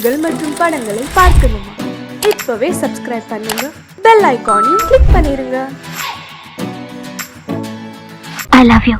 நிகழ்ச்சிகள் மற்றும் படங்களை பார்க்கணுமா? இப்பவே சப்ஸ்கிரைப் பண்ணுங்க, பெல் ஐகானையும் கிளிக் பண்ணிருங்க. I love you.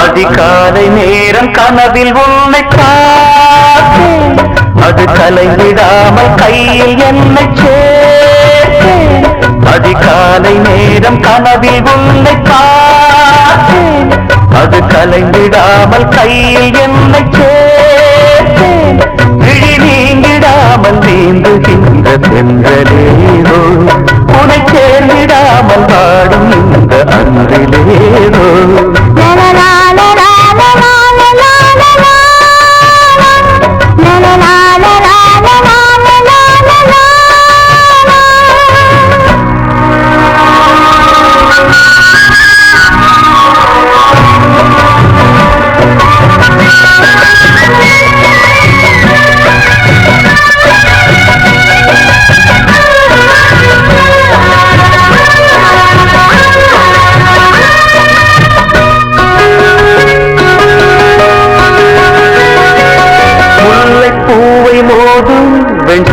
அதிகாலை நேரம் கனவில் உன்னை பார்த்தேன், அது கலைவிடாமல் கையில் என்னை சேர்த்தேன். அதிகாலை நேரம் கனவில் உன்னை பார்த்தேன், அது கலைவிடாமல் கையில் என்னை சேர்த்தேன். விழி நீங்கிடாமல் நீந்துகின்ற தென்றலேதோ, உனை சேர்ந்திடாமல் வாடும் இந்த அன்றிலேதோ.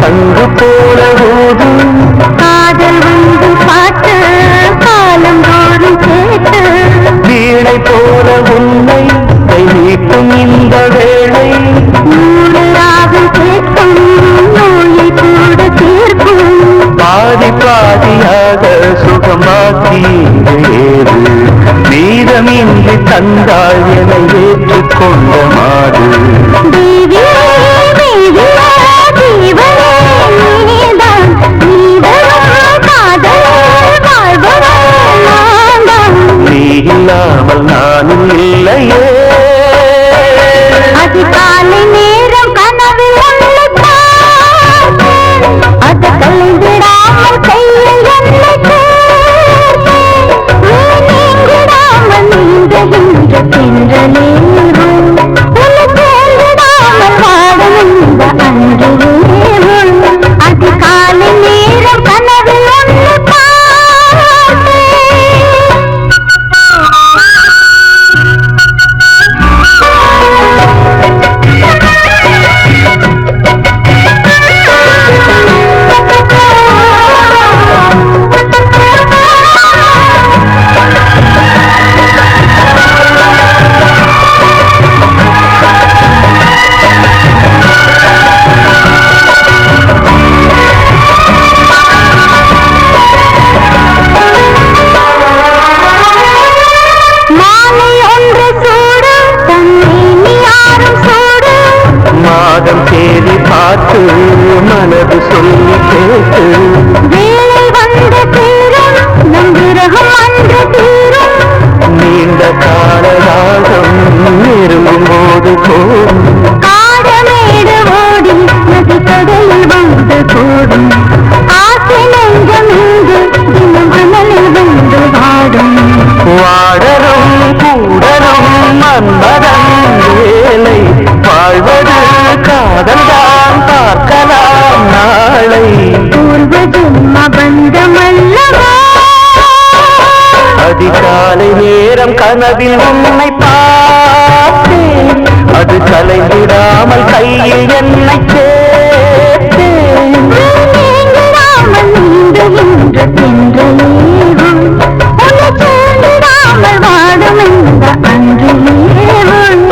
சங்கு போல ஊதும் காதல் வந்து பாட்டு காலம் தோறும் கேட்டு, வீணை போல உன்னை கை நீட்டும் இந்த வேளை, நூறு ராகம் கேட்கும் நோயை கூட தீர்க்கும். பாதி பாதியாக சுகமாக்கி ஏறு, மீதமின்றி தந்தாள் என ஏற்றுக்கொண்ட மாடு. இல்லாமல் நானும் இல்லையே. அதிகாலை நேரம் கனவில் உன்னை பார்த்தேன், அது கலைந்திடாமல் கையில் என்னை சேர்த்தேன். நீங்கிடாமல் நீந்துகின்ற தென்றலேறும், உன்னை சேர்ந்திடாமல் வாடும் இந்த அன்றிலேறும். அதிகாலை நேரம் கனவில் உன்னை பார்த்தேன். தேடி பார்த்து மனது சொல்லி கேட்டு, வேலை வந்து தீரும் நம் விரகம் வந்து தீரும். நீண்ட காலராகம் நெருங்கும் போது போடும், காடமேடு ஓடி நதி கடலில் வந்து கூடும். ஆசை நெஞ்சம் இங்கு தினம் அனலில் வந்து வாடும். வாடரும் கூடரும் மன்மதன் வேலை, வாழ்வது காதல்தான் பார்க்கலாம் நாளை. பூர்வ ஜென்ம பந்தமல்லவா. அதிகாலை நேரம் கனவில் உன்னை பார்த்தேன், அது கலைந்திடாமல் கையில் என்னை சேர்த்தேன். நீங்கிடாமல் நீந்துகின்ற தென்றலேறும், உன்னை சேர்ந்திடாமல் வாடும் இந்த அன்றிலேறும்.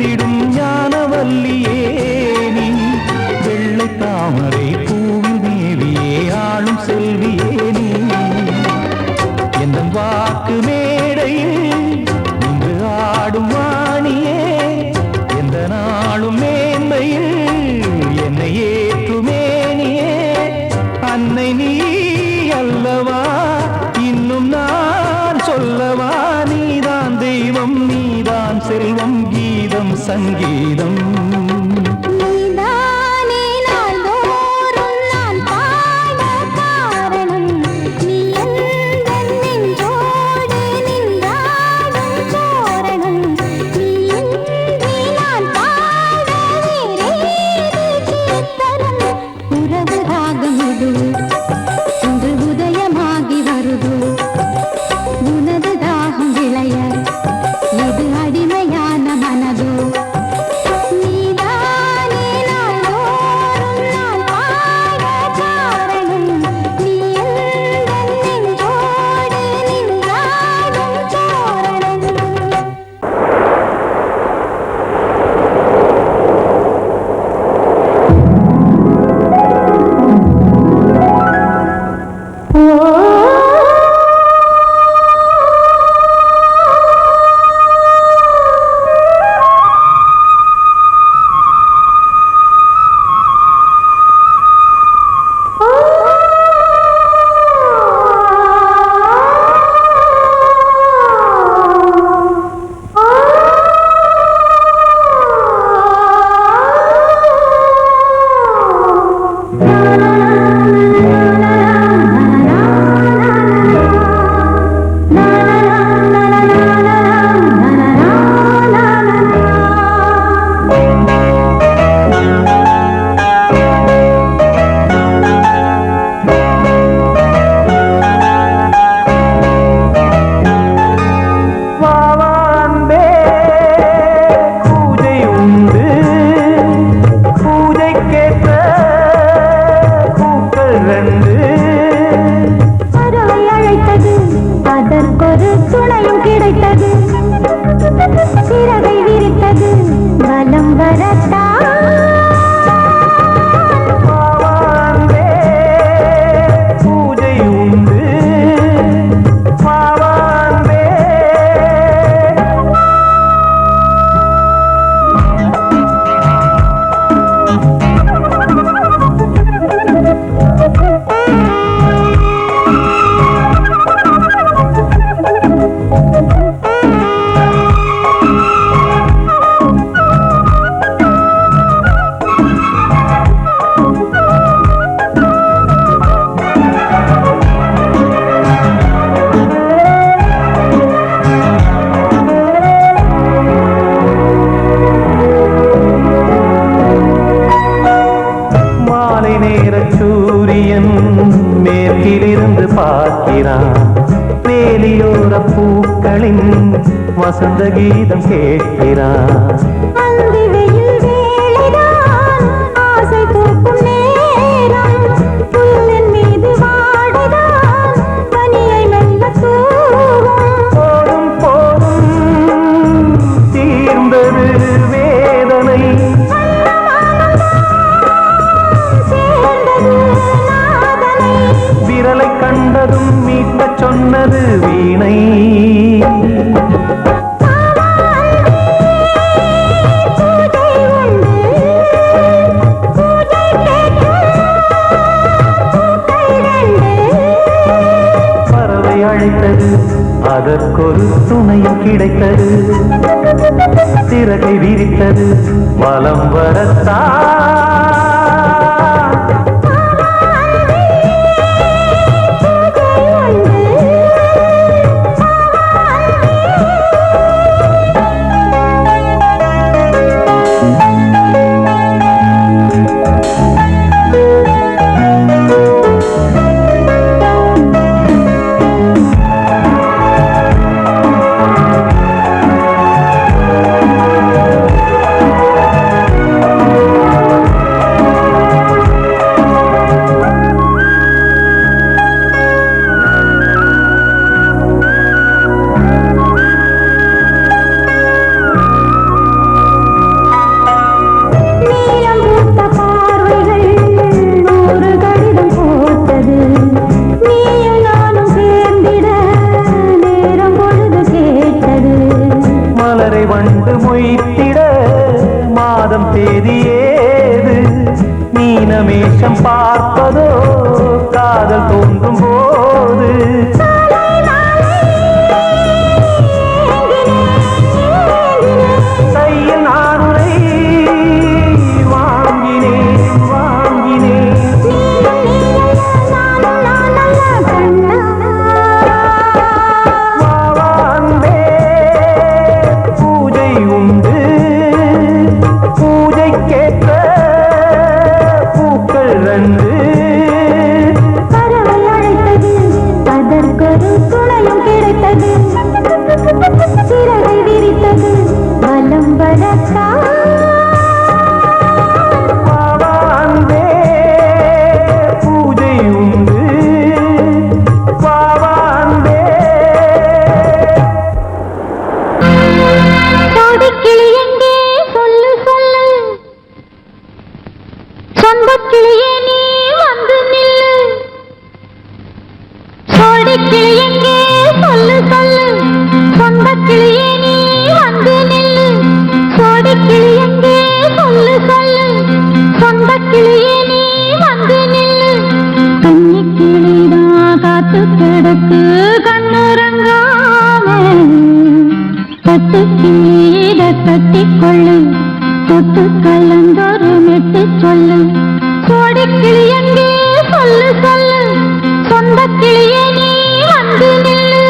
விளங்கிடும் ஞானவல்லியே நீ வெள்ளை தாமரை பூவில் தேவியே ஆளும் செல்வியே நீ எந்த வாக்கு மேடையில் இன்று ஆடும் வாணியே எந்த நாளும் மேன்மையில் என்னை ஏற்றுமேனியே அன்னை நீ அல்லவா இன்னும் நான் சொல்லவா நீதான் தெய்வம் நீதான் செல்வம் கீதம் சங்கீதம் வசந்த கீதம் கேட்கிறான் ஆசை தூக்கும் நேரம் புல்லின் மீது வாடுதான் பனியை மெல்ல தூவும் போதும் தீர்ந்தது வேதனை விரலை கண்டதும் மீட்டச் சொன்னது வீணை அதற்கொரு துணையும் கிடைத்தது சிறகை விரித்தது வலம் வரத்தா அதற்கொரு துணையும் கிடைத்தது, சிறகை விரித்தது வலம் வரத்தா. கட்டிக்கொள்ளு தொட்டு கலந்தொரு மெட்டு சொல்லு, சோடி கிளி எங்கே சொல்லு சொல்லு, சொந்த கிளியே நீ வந்து நில்லு.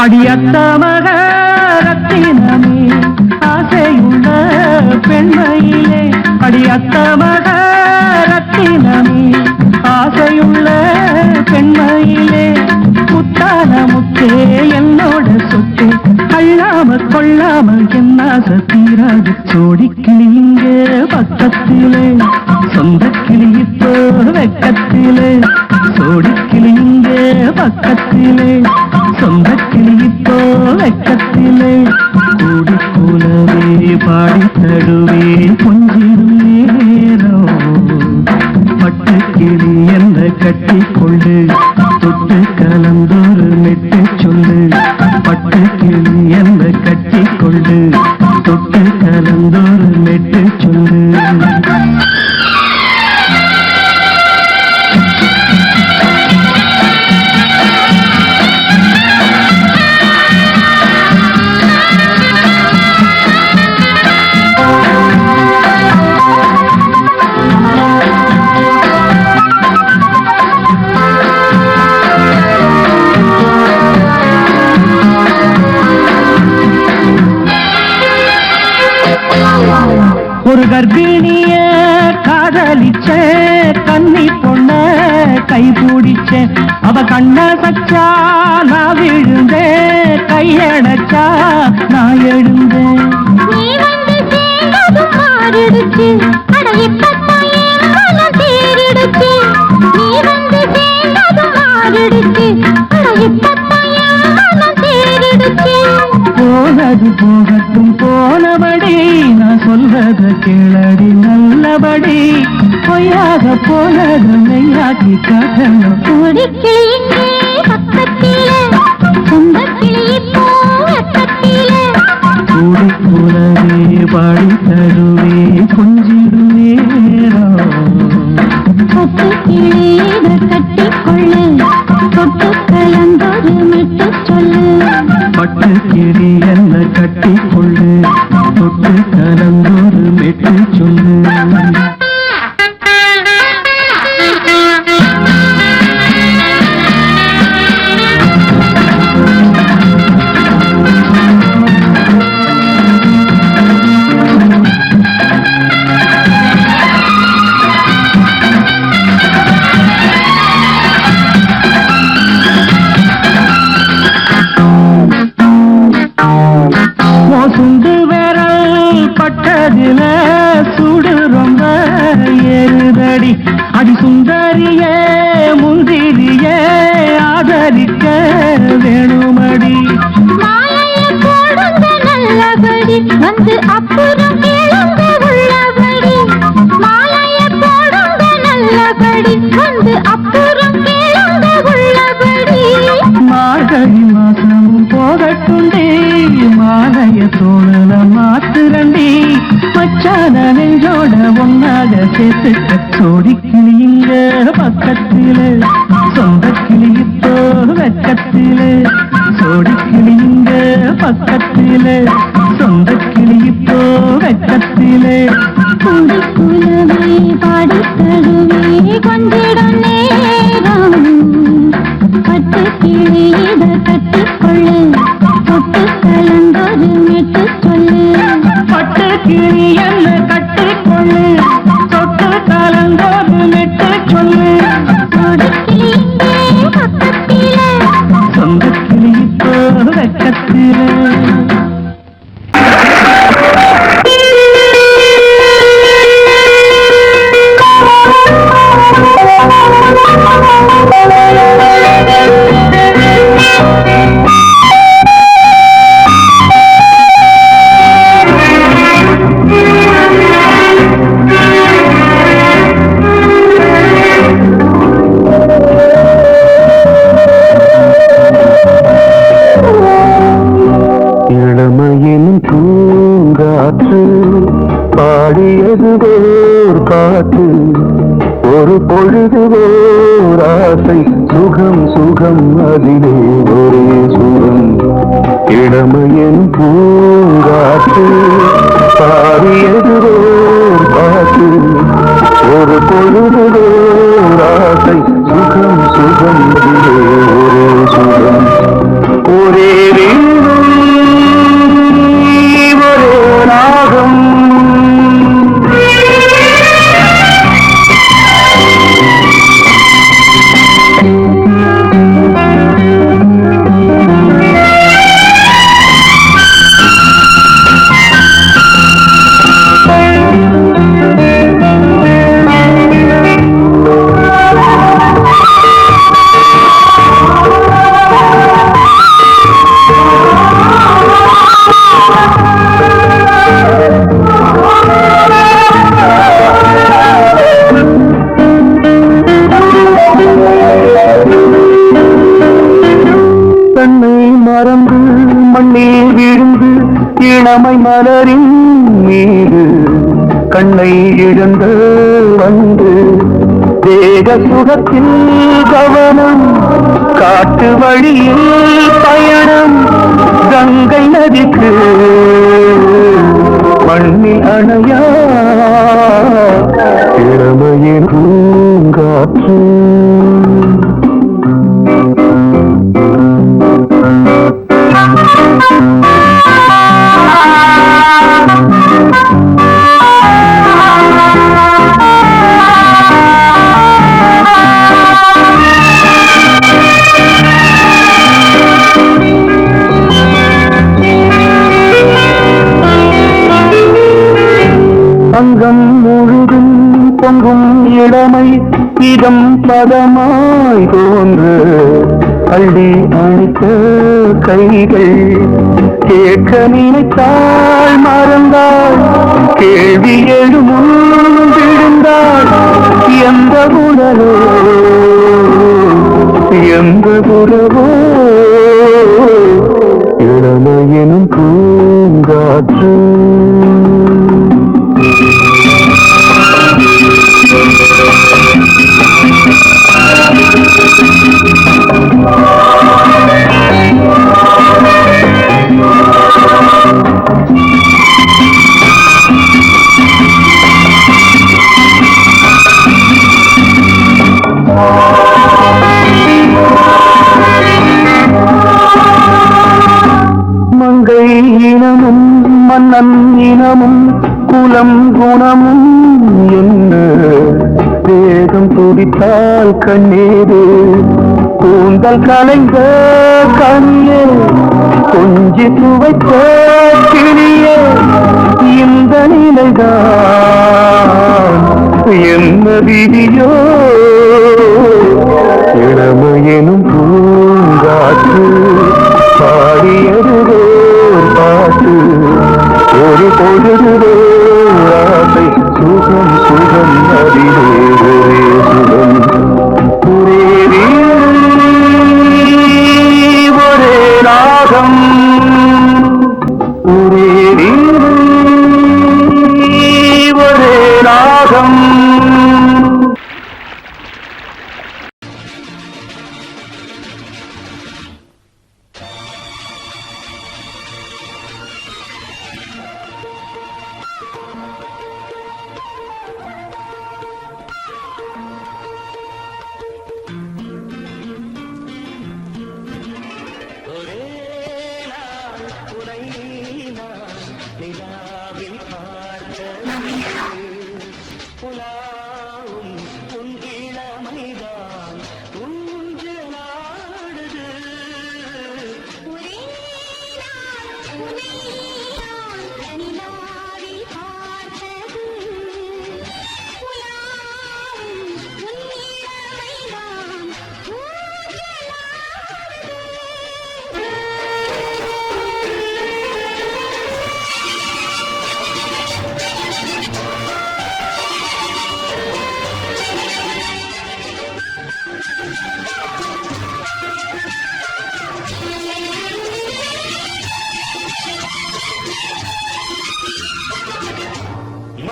அடியத்த மகரத்தினமே ஆசையுள்ள பெண்மையிலே, அடியத்த மகரத்தினமே ஆசையுள்ள பெண்மையிலே, முத்தான முத்தே என்னோட சொத்து அள்ளாம கொள்ளாம என்ன தீராது. சோடிக்கிளி இங்க பக்கத்திலே, சொந்த கிளி இப்போ வெக்கத்திலே, சோடிக்கிளி இங்க பக்கத்திலே, சொந்த கிளி இப்போ வெக்கத்திலே, கூடி கூலவே பாடி தடுவே கொஞ்சிடும் நேரம், பட்டு கிளி என்ற கட்டிக்கொண்டு தொட்டு கலந்தொரு மெட்டு சொல்லு, பட்டு கிளி என்ற கட்டிக்கொண்டு தொட்டு கலந்தொரு மெட்டு சொல்லு. ஒரு கர்ப்பிணிய காதலிச்ச கன்னி பொண்ண கை பிடிச்ச, அவ கண்ண சச்சா நான் விழுந்தேன், கையடைச்சா நான் எழுந்தேன். நீ வந்து சேர்ந்ததும் மாறிடுச்சு, அட இப்பத்தான் என் மனம் தேறிடுச்சு. நீ வந்து சேர்ந்ததும் மாறிடுச்சு, அட இப்பத்தான் என் மனம் தேறிடுச்சு. போனது போகட்டும் போனபடி, நான் சொல்றத கேளடி நல்லபடி, பொய்யாக போனது மெய்யாக்கி காட்டணும். கூடிக்கிளி இங்கே பக்கத்திலே, சொந்த கிளி இப்போ வெக்கத்திலே, கூடி கூடவே பாடி தருவே கொஞ்சிடும் நேரம், பட்டு கிளி இதை கட்டிக்கொள்ளு தொட்டு கலந்தொரு மெட்டு சொல்லு, பட்டு கிளி என்ன கட்டிக்கொள்ளு தொட்டு கலந்தொரு மெட்டு சொல்லு. சுண்டு விரல் பட்டதில சுடு ரொம்ப ஏறுதடி, அடி சுந்தரியே முந்திரியே ஆதரிக்க வேணுமடி. மாலைய போடுங்க நல்லபடி, வந்து அப்புறம் கேளுங்க உள்ளபடி. மாலைய போடுங்க நல்லபடி, வந்து அப்புறம் கேளுங்க உள்ளபடி. மார்கழி மாசமும் போகட்டுண்டி, மாலைய தோழல மாத்துரண்டி, மச்சான நெஞ்சோட ஒன்னாக சேர்த்துக்க. சோடி கிளி இங்க பக்கத்திலே, சொந்த கிளி இப்போ வெக்கத்திலே, சோடி கிளி இங்க பக்கத்திலே, சொந்த கிளி இப்போ வெக்கத்திலே, கூடி குலவே பாடி தருவே கொஞ்சிடும் நேரம், பட்டு கிளி இதை கட்டிக்கொள்ளு தொட்டு இளமையின் பூங்காற்று பாடியது ஓர் பாட்டு, ஒரு பொழுது ஓர் ஆசை, சுகம் சுகம் அதிலே ஒரே சுகம். இளமையின் பூங்காற்று பாடியது ஓர் பாட்டு, ஒரு பொழுது ஓர் ஆசை, சுகம் சுகம் அதிலே ஒரே சுகம். ஒரே வீடும் ஒரே ராகம், தன்னை மறந்து மண்ணில் விழுந்து இளமை மலரின் மீது கண்ணை இழந்த வந்து தேக சுகத்தில் கவனம், காட்டு வழியில் பயணம், கங்கை நதிக்கு மண்ணில் அணையா இளமையின் பூங்காற்று. அங்கம் முழுதும் பொங்கும் இளமை இதம் பதமாய் தோன்று, அள்ளி அணைத்த கைகள் கேட்க நினைத்தாள் மறந்தாள், கேள்வி எழும் விழுந்தாள். எந்த உடலோ எந்த உறவோ இளமையெனும் பூங்காற்று. மங்கை இனமும் மன்னன் இனமும் குலம் குணமும் என்ன வேகம் துடித்தால் கண்ணீரு, கூந்தல் கலைந்த கண்ணியே கொஞ்சி துவைத்த கிளியே, இந்த நிலைதான் என்ன விதியோ இளமையெனும் பூங்காற்று பாடியது பாட்டு, ஒரு பொழுது ஆசை, சுகம் சுகம் அதிலே ஒரே சுகம். ஒரே ஒரே ராகம், ஒரே ஒரே ராகம்.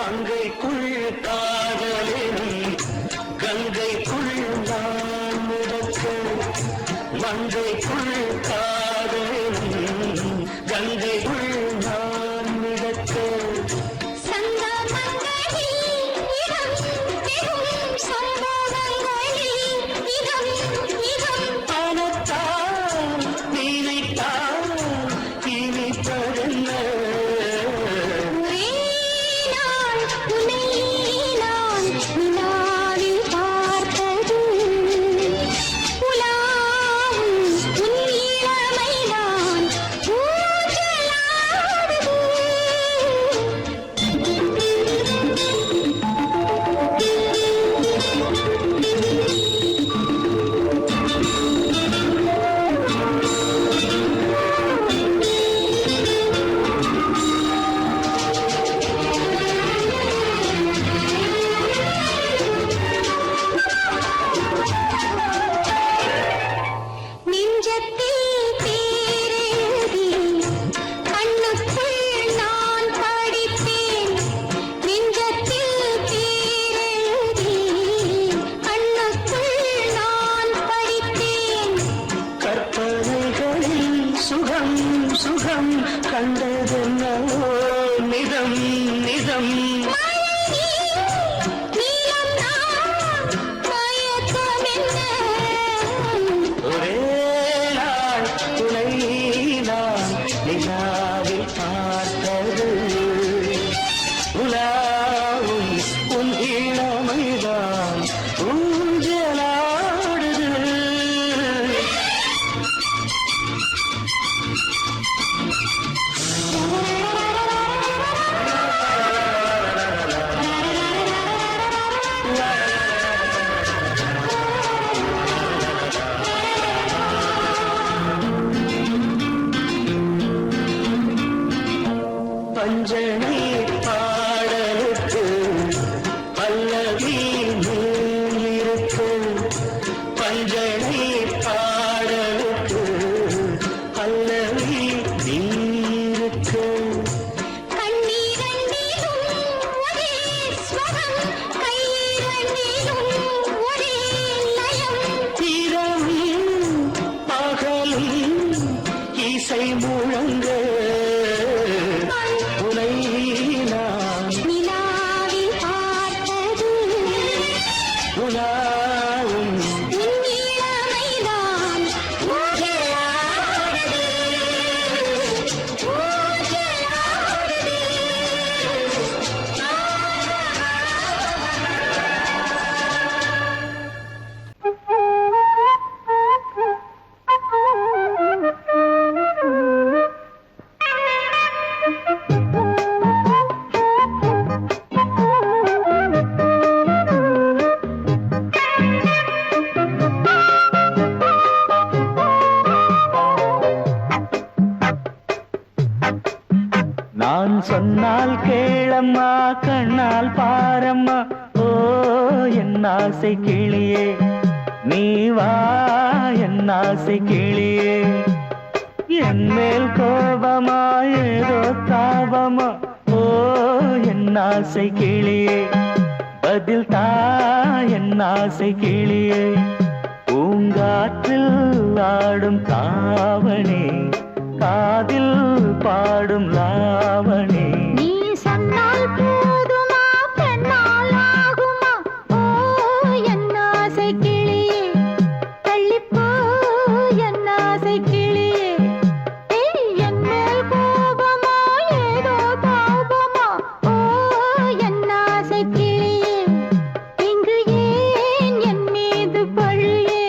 மங்கைக்குள் காதலினும் கங்கைக்குள் நான் மிதக்க மங்கைக்குள் காதலினும் கங்கைக்குள் நான் மிதக்க பஞ்சனை பாடலுக்கு பல்லவி இருக்கு பஞ்சனை பாடலுக்கு பல்லவி இருக்கு இசை முழங்க உனை நான் நிலாவில் பார்த்தது உலாவும் இளமைதான் நான் சொன்னால் கேளம்மா கண்ணால் பாரம்மா ஓ என் ஆசை கிளியே நீ வா என் ஆசை கிளியே என் மேல் கோபமா ஏதோ தாபமா ஓ என் ஆசை கிளியே பதில் தா என் ஆசை கிளியே பூங்காற்றில் ஆடும் தாவணி காதில் பாடும் லாவணி நீ சொன்னால் போதுமா பெண்ணால் ஆகுமா ஓ என் ஆசை கிளியே தள்ளிப்போ என் ஆசை கிளியே என் மேல் கோபமா ஏதோ தாபமா ஓ என் ஆசை கிளியே இங்கு ஏன் என் மீது பழியே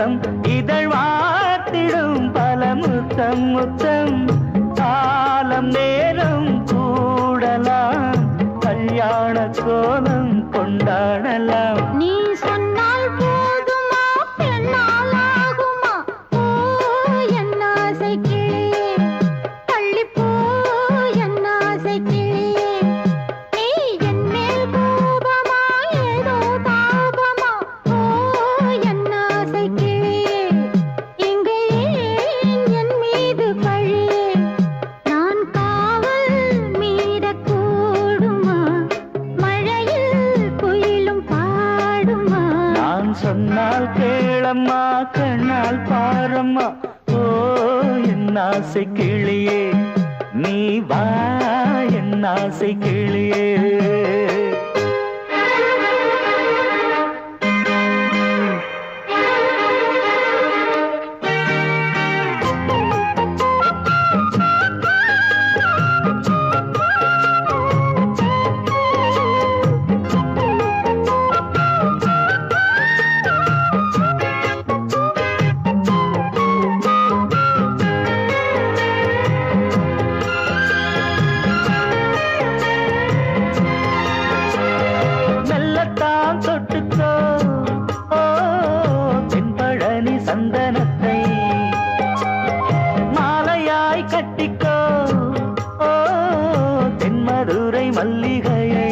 முத்தம் இதழ் வாத்திடும் பல முத்தம் முத்தம் காலம் நேரம் கூடலாம் கல்யாண கோலம் கொண்டாடலாம் நீ சொன்னால் போதுமா பெண்ணால் ஆகுமா ஓ என் ஆசை கிளியே தள்ளிப்போ என் ஆசை கிளியே நீ என் மேல் கோபமா ஏதோ தாபமா ஓ என் ஆசை கிளியே இங்கே என் மீது பழியே நான் காவல் மீறக்கூடுமா மழையில் குயிலும் பாடுமா நான் சொன்னால் கேளம்மா கண்ணால் பாரம்மா ஓ என் ஆசை கிளியே நீ வா என் ஆசை கிளியே மெல்லத்தான் தொட்டுக்கோ ஓ தென்பழனி சந்தனத்தை மாலையாய் கட்டிக்கோ ஓ தென்மதுரை மல்லிகையை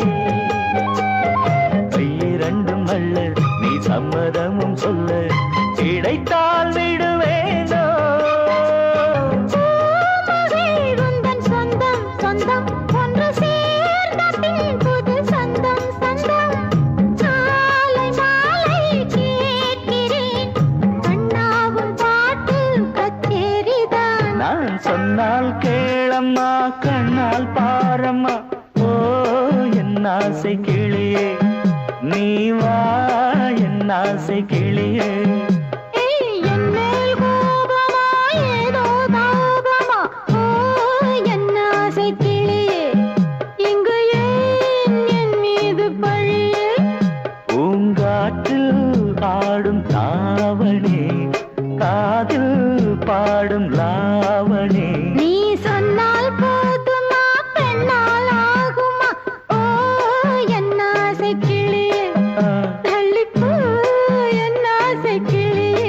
கையிரண்டும் அல்ல நீ சம்மதமும் சொல்ல கிடைத்தால் விடுவேனோ உந்தன் சொந்தம் சொந்தம் ஒன்று சேர்ந்த பின் புது சொந்தம் சொந்தம் மாலை மாலை கேட்கிறேன் கண்ணாவும் பாட்டு கச்சேரிதான் நான் சொன்னால் கேளம்மா கண்ணால் பாரம்மா ஓ என் ஆசை கிளியே நீ வா என் ஆசை கிளியே என் மேல் கோபமா ஏதோ தாபமா ஓ என் ஆசை கிளியே இங்கு ஏன் என் மீது பழியே பூங்காற்றில் ஆடும் தாவணி காதில் பாடும் லாவணி நீ சொன்னால் போதுமா பெண்ணால் ஆகுமா ஓ என் ஆசை கிளியே தள்ளிப்போ என் ஆசை கிளியே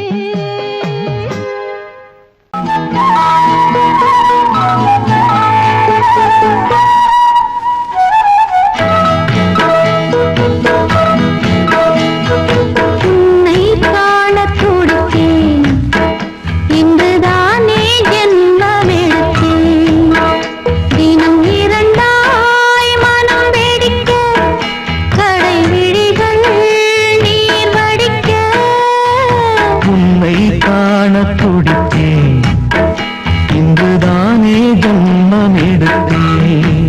உன்னை காணத் துடித்தேன் இன்றுதானே ஜென்மமெடுத்தேன் தினம் இரண்டாய் மனம் வெடிக்க கடை விழிகள் நீர் வடிக்க உன்னை காண துடித்தேன் இன்றுதானே ஜன்மம் எடுத்தேன்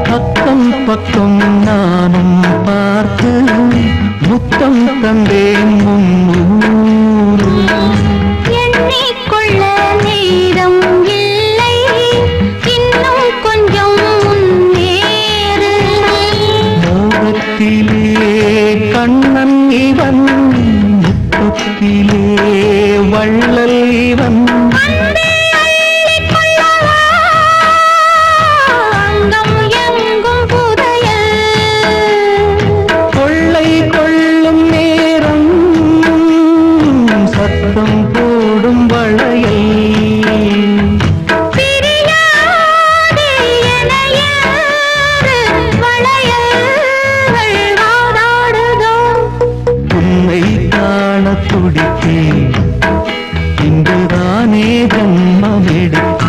பக்கம் பக்கம் நானும் பார்த்து முத்தம் தந்தேன் முன்னூறு எண்ணிக்கொள்ள நேரம் இல்லை இன்னும் கொஞ்சம் முன்னேறு மோகத்திலே கண்ணன் இவன் முத்தத்திலே வள்ளல் இவன் அங்கம் எங்கும் புதையல் கொள்ளை கொள்ளும் நேரம் சத்தம் போடும் வளையை பிரியாதே என யாரு வளையல்கள் வாதாடுதோ உன்னை காண துடித்தேன் இன்றுதானே ஜன்மம் எடுத்தேன்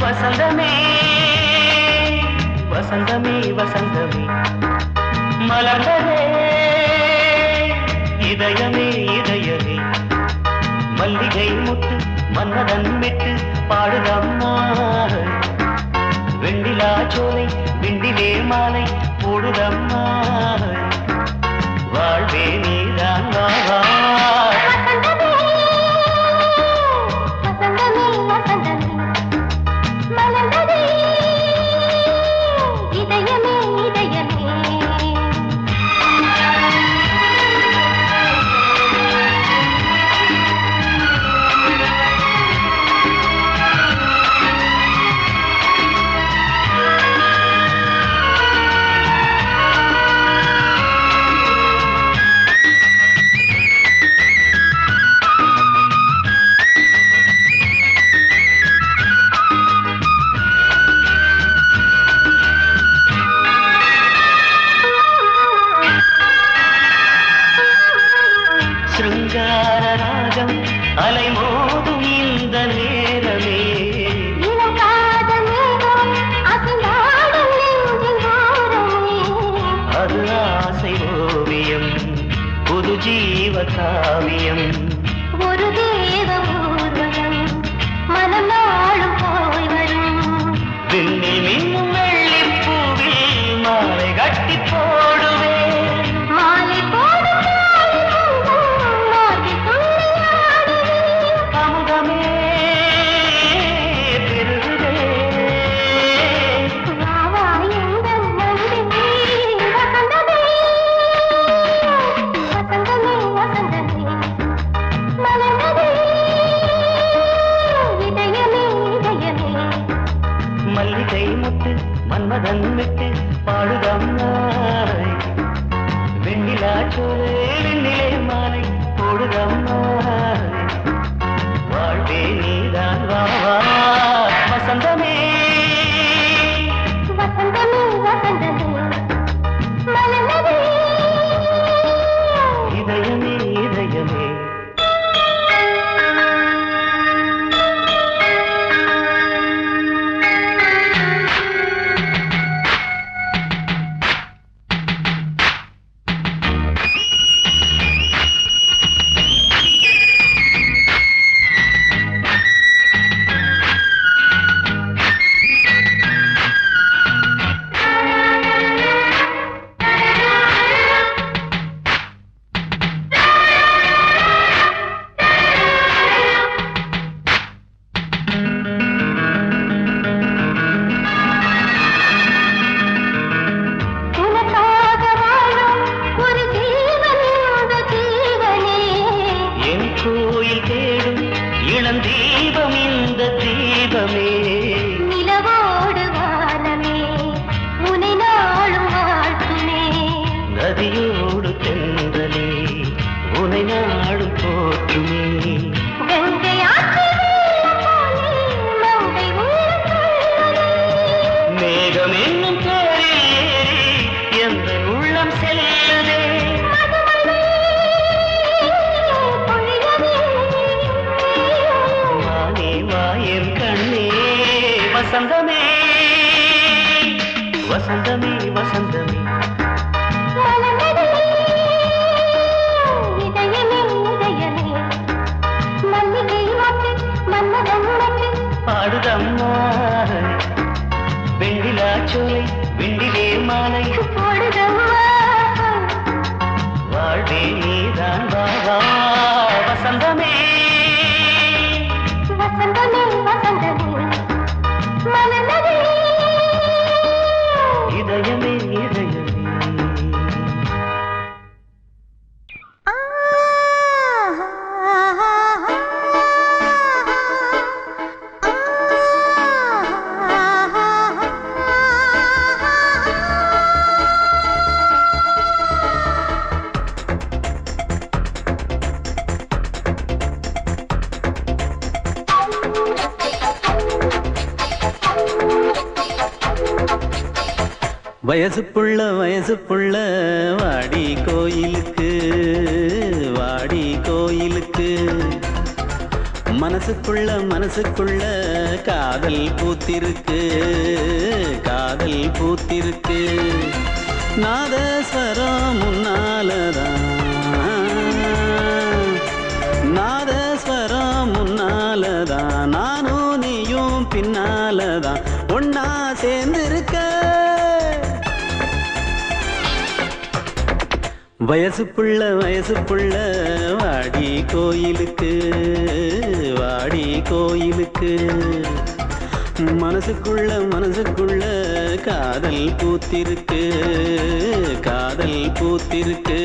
வசந்தமே வசந்தமே வசந்தமே மலர்ந்ததே இதயமே இதயமே மல்லிகை முட்டு மன்னதன் மெட்டு பாடுதம்மா வெண்ணிலா சோலை விண்டிலே மாலை போடுதம்மா வாழ்வே நீதான் வா ராகம் அலை மோதும் இந்த நேரமே அது ஆசை ஓவியம் புது ஜீவ காவியம் ஒரு தேவ ஊர்வலம் மனம் நாளும் போய் வரும் விண்ணில் மின்னும் வெள்ளி பூவில் மாலை கட்டி போடுவேன் மாலை மல்லிகை முட்டு மன்மதன் விட்டு பாடுதம்மாய் வெண்ணிலா சோலை வெண்ணிலே மாலை போடுதம்மாய் வாழ்வே நீதான் வா வசந்தமே வசந்தமே வசந்தமே மலர்ந்ததே இதயமே இதயமே உனை நாடும் போற்றுமே. கங்கை ஆற்று வெள்ளம் போலே மங்கை உள்ளம் கொள்ளுதே. மேகம் என்னும் பேரில் ஏறி எந்த உள்ளம் செல்லுதே. மதுமழை பொழியவே. வானே வாயன் கண்ணே வசந்தமே வசந்தமே வசந்தமே. மலர்ந்ததே இதயமே இதயமே. மல்லிகை மொட்டு மன்மதன் மொட்டு. பாடுதம்மா வெண்ணிலா சோலை வெண்ணிலே மாலை. போடுதம்மா வாழ்வே நீதான் வா வா வசந்தமே வசந்தமே வசந்தமே. மலர்ந்ததே இதயமே இதயமே. வயசு புள்ள வாடி கோயிலுக்கு வாடி கோயிலுக்கு. மனசுக்குள்ள காதல் பூத்திருக்கு காதல் பூத்திருக்கு. நாதஸ்வரம் முன்னாலதான் நாதஸ்வரம் முன்னாலதான். நானும் நீயும் பின்னாலதான் ஒன்னா சேர்ந்திருக்க. வயசு புள்ள வாடி கோயிலுக்கு வாடி கோயிலுக்கு. மனசுக்குள்ள காதல் பூத்திருக்கு காதல் பூத்திருக்கு.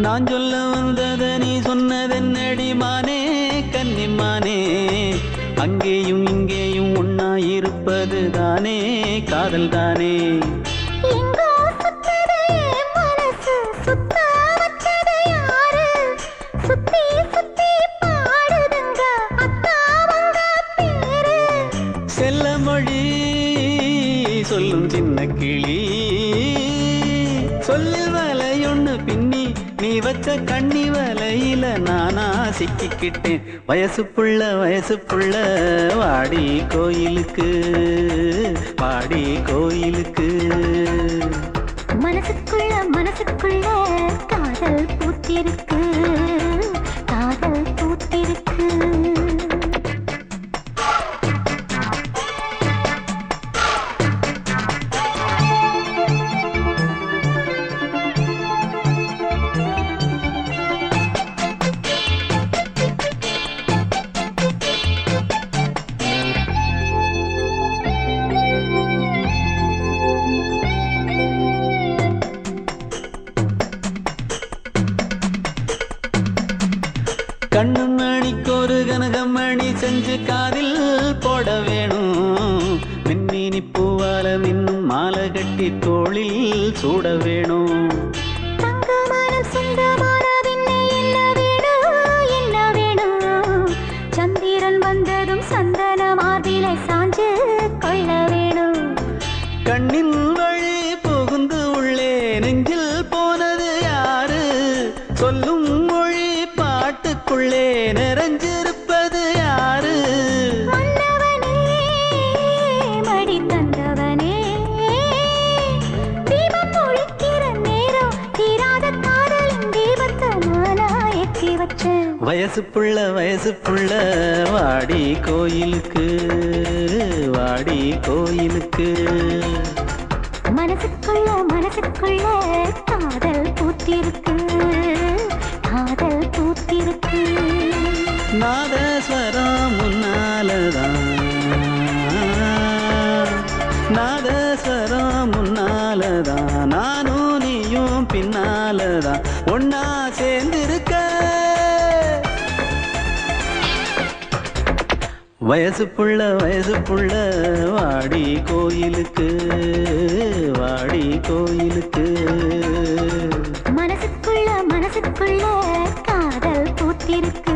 நான் சொல்ல வந்தத நீ சொன்னதென்னடி மானே கன்னிமானே. அங்கேயும் இங்கேயும் ஒன்னா இருப்பது தானே காதல் தானே. செல்ல மொழி சொல்லும் சின்ன கிளி சொல்லில் வலையொன்னு பின்னி நீ வச்ச கண்ணி வலையில நானா சிக்கிக்கிட்டேன். வயசு புள்ள வாடி கோயிலுக்கு வாடி கோயிலுக்கு. மனசுக்குள்ள காதல் பூத்திருக்கு காதல் பூத்திருக்கு. கண்ணு மணிக்கு ஒரு கனகமணி செஞ்சு காதில் போட வேணும். மின்மினி பூவால மின்னும் மாலை கட்டி தோளில் சூட வேணும். சந்திரன் வந்ததும் சந்தன மார்பிலை சாஞ்சு கொள்ள வேணும். கண்ணின் வழி புகுந்து உள்ளே நெஞ்சில் போனது யாரு சொல்லும் மொழி பாட்டுக்குள்ளே நிறைஞ்சிருப்பது யாரு. மன்னவனே மடி தந்தவனே தீபம் ஒழிக்கிற நேரம் தீராத காதலின் தீபத்தை நானா ஏற்றி வயசு புள்ள வாடி கோயிலுக்கு வாடி கோயிலுக்கு. மனசுக்குள்ள காதல் பூத்திருக்கு காதல் பூத்திருக்கு. நாதஸ்வரம் முன்னாலதான் நாதஸ்வரம் முன்னாலதான் நானும் நீயும் பின்னாலதான் ஒன்னா சேர்ந்திருக்க. வயசு புள்ள வாடி கோயிலுக்கு வாடி கோயிலுக்கு. மனசுக்குள்ள காதல் பூத்திருக்கு